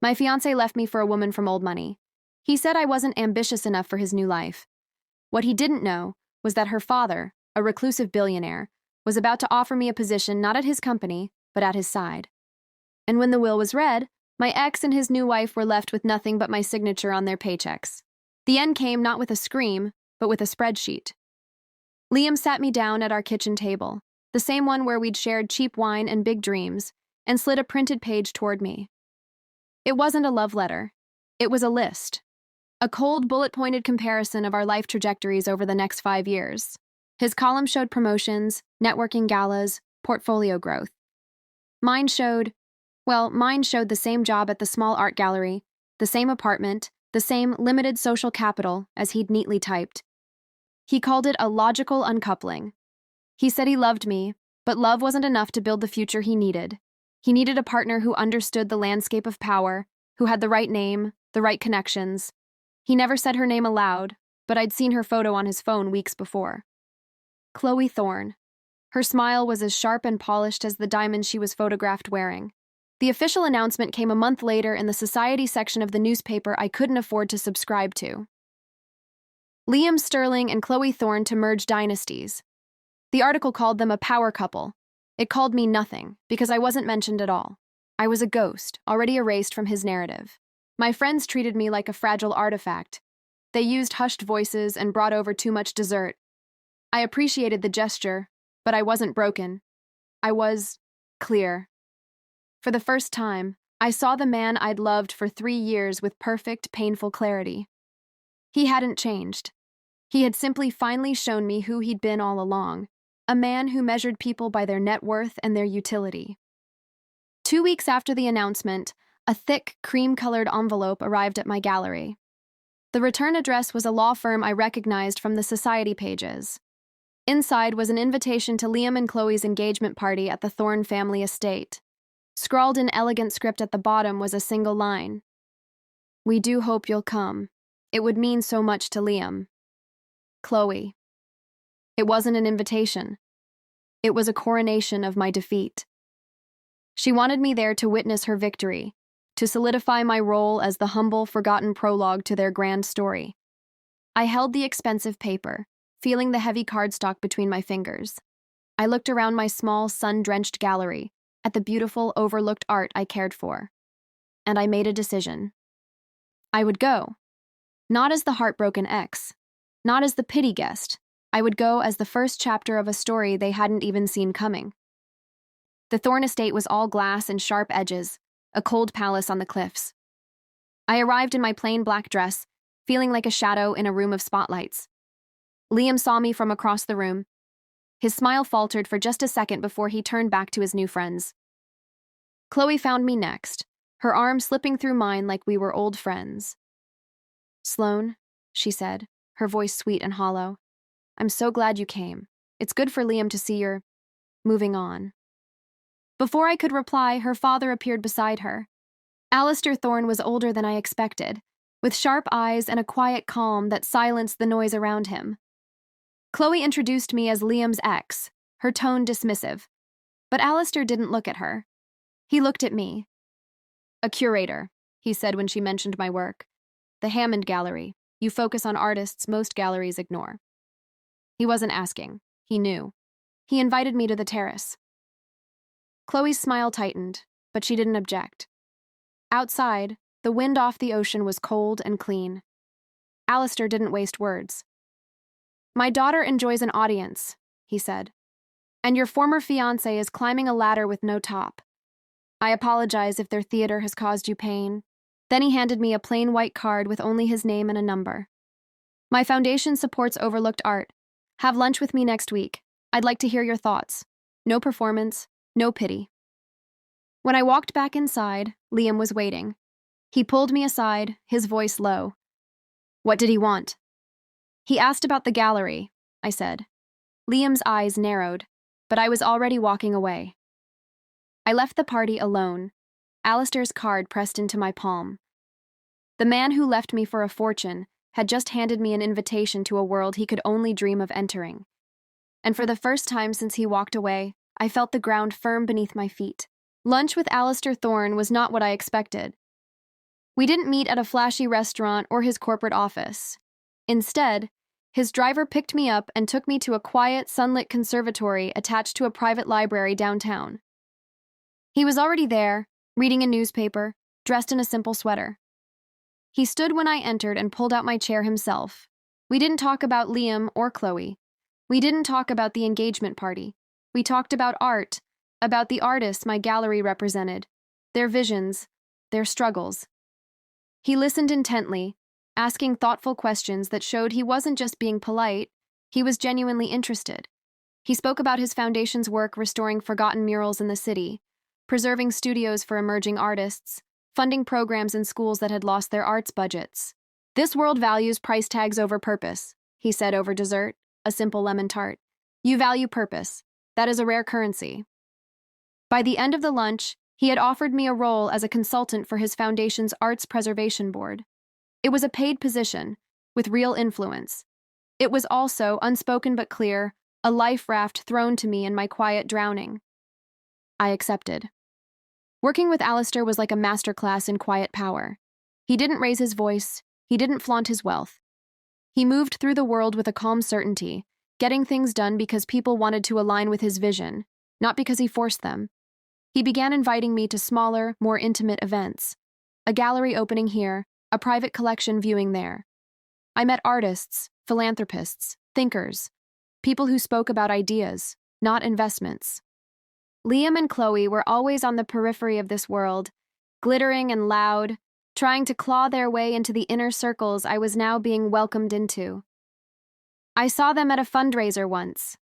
My fiancé left me for a woman from old money. He said I wasn't ambitious enough for his new life. What he didn't know was that her father, a reclusive billionaire, was about to offer me a position not at his company, but at his side. And when the will was read, my ex and his new wife were left with nothing but my signature on their paychecks. The end came not with a scream, but with a spreadsheet. Liam sat me down at our kitchen table, the same one where we'd shared cheap wine and big dreams, and slid a printed page toward me. It wasn't a love letter. It was a list. A cold, bullet-pointed comparison of our life trajectories over the next 5 years. His column showed promotions, networking galas, portfolio growth. Mine showed the same job at the small art gallery, the same apartment, the same limited social capital, as he'd neatly typed. He called it a logical uncoupling. He said he loved me, but love wasn't enough to build the future he needed. He needed a partner who understood the landscape of power, who had the right name, the right connections. He never said her name aloud, but I'd seen her photo on his phone weeks before. Chloe Thorne. Her smile was as sharp and polished as the diamond she was photographed wearing. The official announcement came a month later in the society section of the newspaper I couldn't afford to subscribe to. Liam Sterling and Chloe Thorne to merge dynasties. The article called them a power couple. It called me nothing, because I wasn't mentioned at all. I was a ghost, already erased from his narrative. My friends treated me like a fragile artifact. They used hushed voices and brought over too much dessert. I appreciated the gesture, but I wasn't broken. I was clear. For the first time, I saw the man I'd loved for 3 years with perfect, painful clarity. He hadn't changed. He had simply finally shown me who he'd been all along, a man who measured people by their net worth and their utility. 2 weeks after the announcement, a thick, cream-colored envelope arrived at my gallery. The return address was a law firm I recognized from the society pages. Inside was an invitation to Liam and Chloe's engagement party at the Thorne family estate. Scrawled in elegant script at the bottom was a single line. "We do hope you'll come. It would mean so much to Liam. Chloe." It wasn't an invitation. It was a coronation of my defeat. She wanted me there to witness her victory, to solidify my role as the humble, forgotten prologue to their grand story. I held the expensive paper, feeling the heavy cardstock between my fingers. I looked around my small, sun-drenched gallery, at the beautiful, overlooked art I cared for. And I made a decision. I would go. Not as the heartbroken ex. Not as the pity guest. I would go as the first chapter of a story they hadn't even seen coming. The Thorne estate was all glass and sharp edges, a cold palace on the cliffs. I arrived in my plain black dress, feeling like a shadow in a room of spotlights. Liam saw me from across the room. His smile faltered for just a second before he turned back to his new friends. Chloe found me next, her arm slipping through mine like we were old friends. "Sloane," she said, her voice sweet and hollow, "I'm so glad you came. It's good for Liam to see you're moving on." Before I could reply, her father appeared beside her. Alistair Thorne was older than I expected, with sharp eyes and a quiet calm that silenced the noise around him. Chloe introduced me as Liam's ex, her tone dismissive. But Alistair didn't look at her. He looked at me. "A curator," he said when she mentioned my work. "The Hammond Gallery. You focus on artists most galleries ignore." He wasn't asking. He knew. He invited me to the terrace. Chloe's smile tightened, but she didn't object. Outside, the wind off the ocean was cold and clean. Alistair didn't waste words. "My daughter enjoys an audience," he said. "And your former fiancé is climbing a ladder with no top. I apologize if their theater has caused you pain." Then he handed me a plain white card with only his name and a number. "My foundation supports overlooked art. Have lunch with me next week. I'd like to hear your thoughts. No performance, no pity." When I walked back inside, Liam was waiting. He pulled me aside, his voice low. "What did he want?" "He asked about the gallery," I said. Liam's eyes narrowed, but I was already walking away. I left the party alone, Alistair's card pressed into my palm. The man who left me for a fortune had just handed me an invitation to a world he could only dream of entering. And for the first time since he walked away, I felt the ground firm beneath my feet. Lunch with Alistair Thorne was not what I expected. We didn't meet at a flashy restaurant or his corporate office. Instead, his driver picked me up and took me to a quiet, sunlit conservatory attached to a private library downtown. He was already there, reading a newspaper, dressed in a simple sweater. He stood when I entered and pulled out my chair himself. We didn't talk about Liam or Chloe. We didn't talk about the engagement party. We talked about art, about the artists my gallery represented, their visions, their struggles. He listened intently, asking thoughtful questions that showed he wasn't just being polite, he was genuinely interested. He spoke about his foundation's work restoring forgotten murals in the city, preserving studios for emerging artists, funding programs in schools that had lost their arts budgets. "This world values price tags over purpose," he said over dessert, a simple lemon tart. "You value purpose. That is a rare currency." By the end of the lunch, he had offered me a role as a consultant for his foundation's Arts Preservation Board. It was a paid position, with real influence. It was also, unspoken but clear, a life raft thrown to me in my quiet drowning. I accepted. Working with Alistair was like a masterclass in quiet power. He didn't raise his voice, he didn't flaunt his wealth. He moved through the world with a calm certainty, getting things done because people wanted to align with his vision, not because he forced them. He began inviting me to smaller, more intimate events. A gallery opening here, a private collection viewing there. I met artists, philanthropists, thinkers, people who spoke about ideas, not investments. Liam and Chloe were always on the periphery of this world, glittering and loud, trying to claw their way into the inner circles I was now being welcomed into. I saw them at a fundraiser once.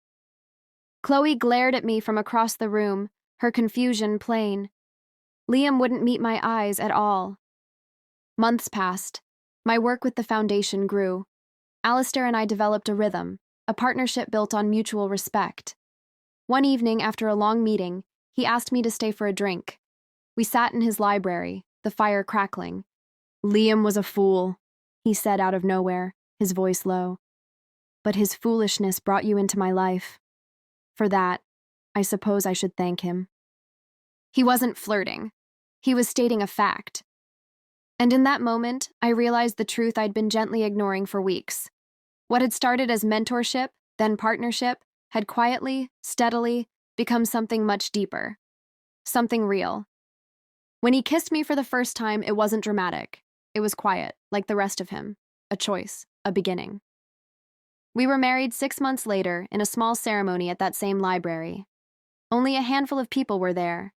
Chloe glared at me from across the room, her confusion plain. Liam wouldn't meet my eyes at all. Months passed. My work with the foundation grew. Alistair and I developed a rhythm, a partnership built on mutual respect. One evening, after a long meeting, he asked me to stay for a drink. We sat in his library, the fire crackling. "Liam was a fool," he said out of nowhere, his voice low. "But his foolishness brought you into my life. For that, I suppose I should thank him." He wasn't flirting. He was stating a fact. And in that moment, I realized the truth I'd been gently ignoring for weeks. What had started as mentorship, then partnership, had quietly, steadily become something much deeper. Something real. When he kissed me for the first time, it wasn't dramatic. It was quiet, like the rest of him. A choice, a beginning. We were married 6 months later in a small ceremony at that same library. Only a handful of people were there.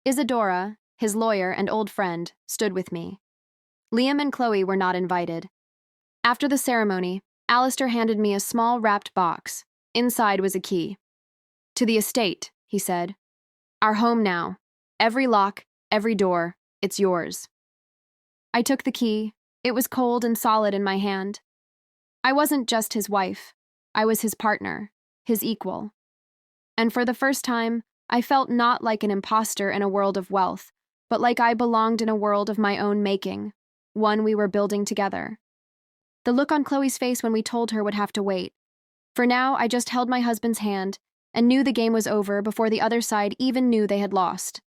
Isadora, his lawyer and old friend, stood with me. Liam and Chloe were not invited. After the ceremony, Alistair handed me a small wrapped box. Inside was a key. "To the estate," he said. "Our home now. Every lock, every door, it's yours." I took the key. It was cold and solid in my hand. I wasn't just his wife. I was his partner, his equal. And for the first time, I felt not like an imposter in a world of wealth, but like I belonged in a world of my own making, one we were building together. The look on Chloe's face when we told her would have to wait. For now, I just held my husband's hand and knew the game was over before the other side even knew they had lost.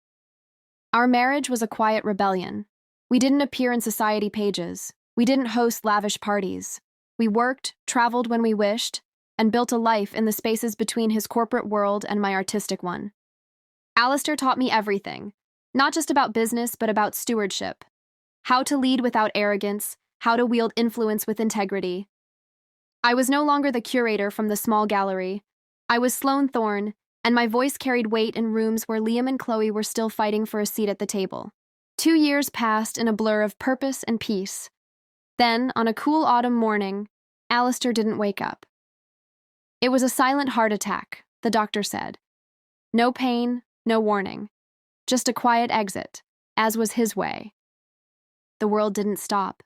Our marriage was a quiet rebellion. We didn't appear in society pages. We didn't host lavish parties. We worked, traveled when we wished, and built a life in the spaces between his corporate world and my artistic one. Alistair taught me everything, not just about business, but about stewardship. How to lead without arrogance, how to wield influence with integrity. I was no longer the curator from the small gallery. I was Sloane Thorne, and my voice carried weight in rooms where Liam and Chloe were still fighting for a seat at the table. 2 years passed in a blur of purpose and peace. Then, on a cool autumn morning, Alistair didn't wake up. It was a silent heart attack, the doctor said. No pain, no warning. Just a quiet exit, as was his way. The world didn't stop,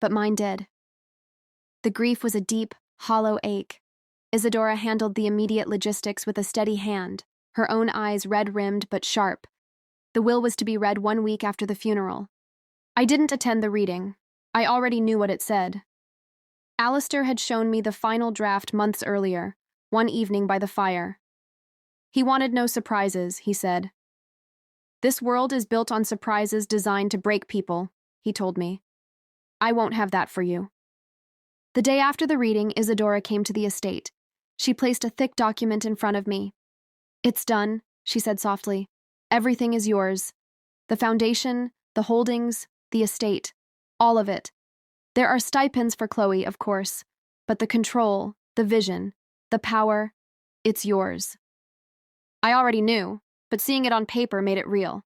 but mine did. The grief was a deep, hollow ache. Isadora handled the immediate logistics with a steady hand, her own eyes red-rimmed but sharp. The will was to be read 1 week after the funeral. I didn't attend the reading. I already knew what it said. Alistair had shown me the final draft months earlier, one evening by the fire. He wanted no surprises, he said. This world is built on surprises designed to break people, he told me. I won't have that for you. The day after the reading, Isadora came to the estate. She placed a thick document in front of me. It's done, she said softly. Everything is yours. The foundation, the holdings, the estate, all of it. There are stipends for Chloe, of course, but the control, the vision, the power, it's yours. I already knew, but seeing it on paper made it real.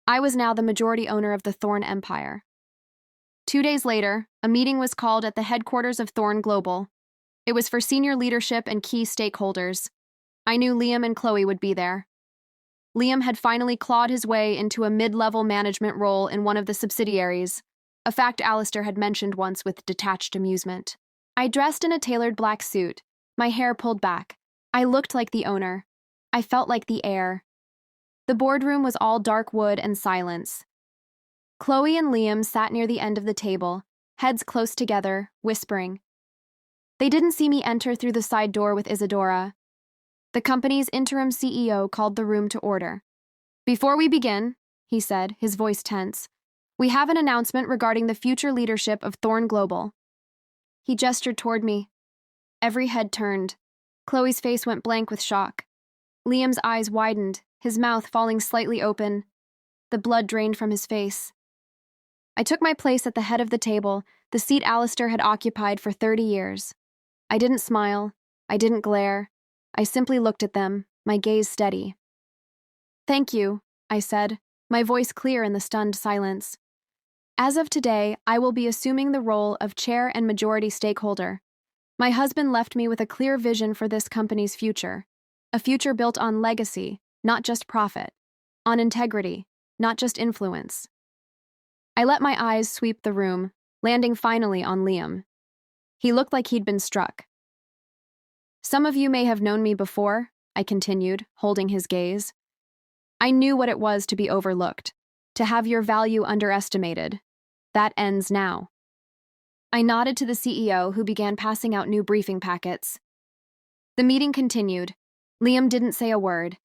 I was now the majority owner of the Thorn Empire. 2 days later, a meeting was called at the headquarters of Thorn Global. It was for senior leadership and key stakeholders. I knew Liam and Chloe would be there. Liam had finally clawed his way into a mid-level management role in one of the subsidiaries, a fact Alistair had mentioned once with detached amusement. I dressed in a tailored black suit, my hair pulled back. I looked like the owner. I felt like the heir. The boardroom was all dark wood and silence. Chloe and Liam sat near the end of the table, heads close together, whispering. They didn't see me enter through the side door with Isadora. The company's interim CEO called the room to order. Before we begin, he said, his voice tense, we have an announcement regarding the future leadership of Thorn Global. He gestured toward me. Every head turned. Chloe's face went blank with shock. Liam's eyes widened, his mouth falling slightly open. The blood drained from his face. I took my place at the head of the table, the seat Alistair had occupied for 30 years. I didn't smile. I didn't glare. I simply looked at them, my gaze steady. Thank you, I said, my voice clear in the stunned silence. As of today, I will be assuming the role of chair and majority stakeholder. My husband left me with a clear vision for this company's future, a future built on legacy, not just profit, on integrity, not just influence. I let my eyes sweep the room, landing finally on Liam. He looked like he'd been struck. Some of you may have known me before, I continued, holding his gaze. I knew what it was to be overlooked, to have your value underestimated. That ends now. I nodded to the CEO, who began passing out new briefing packets. The meeting continued. Liam didn't say a word.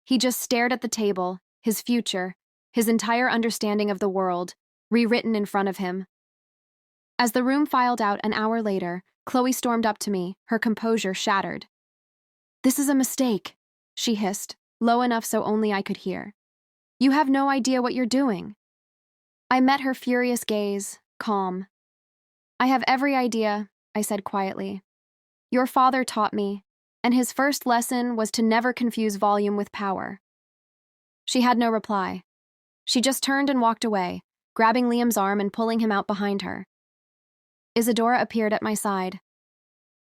He just stared at the table, his future, his entire understanding of the world, rewritten in front of him. As the room filed out an hour later, Chloe stormed up to me, her composure shattered. This is a mistake, she hissed, low enough so only I could hear. You have no idea what you're doing. I met her furious gaze, calm. I have every idea, I said quietly. Your father taught me, and his first lesson was to never confuse volume with power. She had no reply. She just turned and walked away, grabbing Liam's arm and pulling him out behind her. Isadora appeared at my side.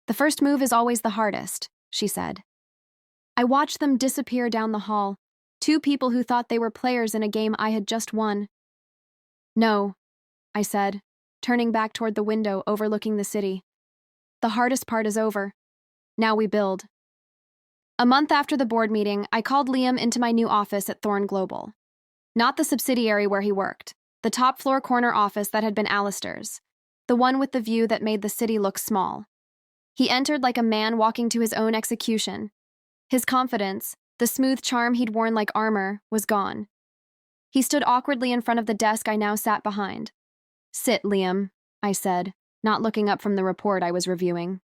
The first move is always the hardest, she said. I watched them disappear down the hall, two people who thought they were players in a game I had just won. No, I said, turning back toward the window overlooking the city. The hardest part is over. Now we build. A month after the board meeting, I called Liam into my new office at Thorn Global. Not the subsidiary where he worked, the top floor corner office that had been Alistair's, the one with the view that made the city look small. He entered like a man walking to his own execution. His confidence, the smooth charm he'd worn like armor, was gone. He stood awkwardly in front of the desk I now sat behind. Sit, Liam, I said, not looking up from the report I was reviewing.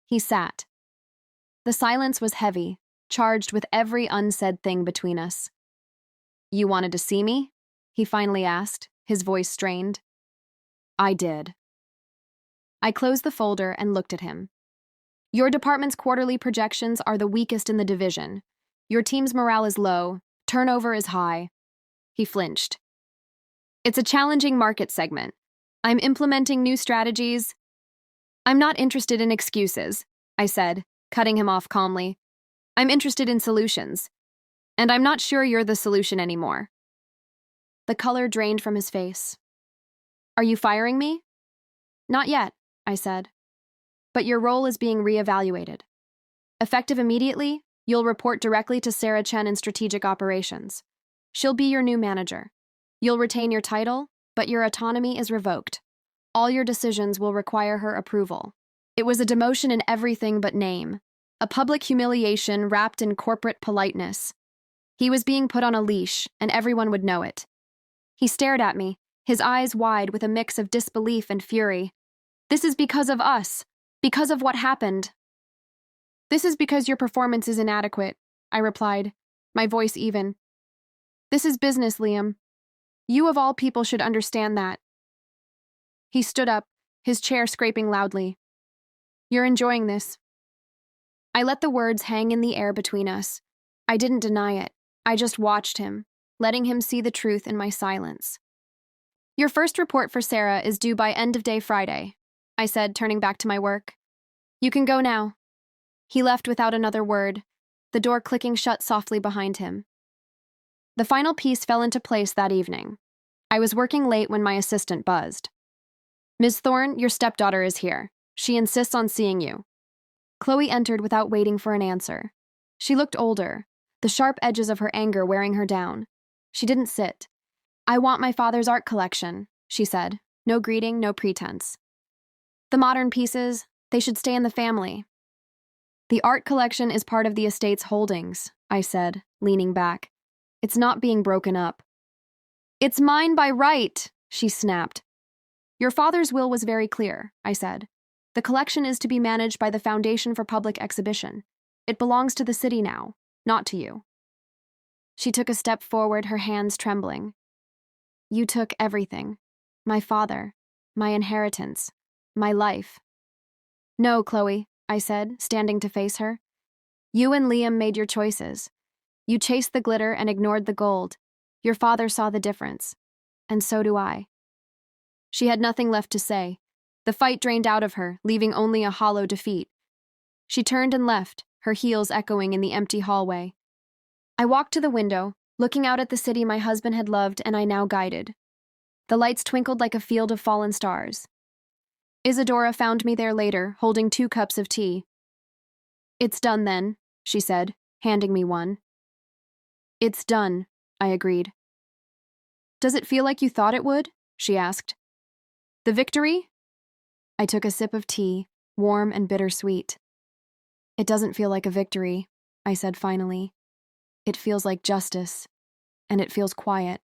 He sat. The silence was heavy, charged with every unsaid thing between us. You wanted to see me? He finally asked, his voice strained. I did. I closed the folder and looked at him. Your department's quarterly projections are the weakest in the division. Your team's morale is low, turnover is high. He flinched. It's a challenging market segment. I'm implementing new strategies. I'm not interested in excuses, I said, cutting him off calmly. I'm interested in solutions. And I'm not sure you're the solution anymore. The color drained from his face. Are you firing me? Not yet, I said. But your role is being reevaluated. Effective immediately, you'll report directly to Sarah Chen in strategic operations. She'll be your new manager. You'll retain your title, but your autonomy is revoked. All your decisions will require her approval. It was a demotion in everything but name, a public humiliation wrapped in corporate politeness. He was being put on a leash, and everyone would know it. He stared at me, his eyes wide with a mix of disbelief and fury. This is because of us, because of what happened. This is because your performance is inadequate, I replied, my voice even. This is business, Liam. You of all people should understand that. He stood up, his chair scraping loudly. You're enjoying this. I let the words hang in the air between us. I didn't deny it. I just watched him, letting him see the truth in my silence. Your first report for Sarah is due by end of day Friday, I said, turning back to my work. You can go now. He left without another word, the door clicking shut softly behind him. The final piece fell into place that evening. I was working late when my assistant buzzed. Ms. Thorne, your stepdaughter is here. She insists on seeing you. Chloe entered without waiting for an answer. She looked older, the sharp edges of her anger wearing her down. She didn't sit. I want my father's art collection, she said. No greeting, no pretense. The modern pieces, they should stay in the family. The art collection is part of the estate's holdings, I said, leaning back. It's not being broken up. It's mine by right, she snapped. Your father's will was very clear, I said. The collection is to be managed by the Foundation for Public Exhibition. It belongs to the city now, not to you. She took a step forward, her hands trembling. You took everything. My father, my inheritance, my life. No, Chloe, I said, standing to face her. You and Liam made your choices. You chased the glitter and ignored the gold. Your father saw the difference. And so do I. She had nothing left to say. The fight drained out of her, leaving only a hollow defeat. She turned and left, her heels echoing in the empty hallway. I walked to the window, looking out at the city my husband had loved and I now guided. The lights twinkled like a field of fallen stars. Isadora found me there later, holding 2 cups of tea. It's done then, she said, handing me one. It's done, I agreed. Does it feel like you thought it would? She asked. The victory? I took a sip of tea, warm and bittersweet. It doesn't feel like a victory, I said finally. It feels like justice, and it feels quiet.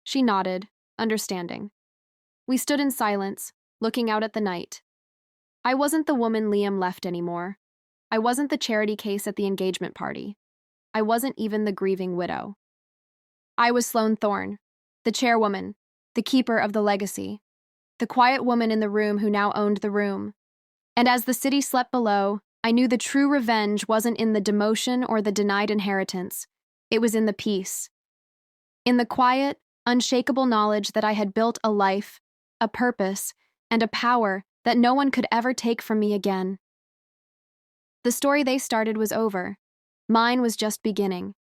She nodded, understanding. We stood in silence, looking out at the night. I wasn't the woman Liam left anymore. I wasn't the charity case at the engagement party. I wasn't even the grieving widow. I was Sloane Thorne, the chairwoman, the keeper of the legacy, the quiet woman in the room who now owned the room. And as the city slept below, I knew the true revenge wasn't in the demotion or the denied inheritance. It was in the peace. In the quiet, unshakable knowledge that I had built a life, a purpose, and a power that no one could ever take from me again. The story they started was over. Mine was just beginning.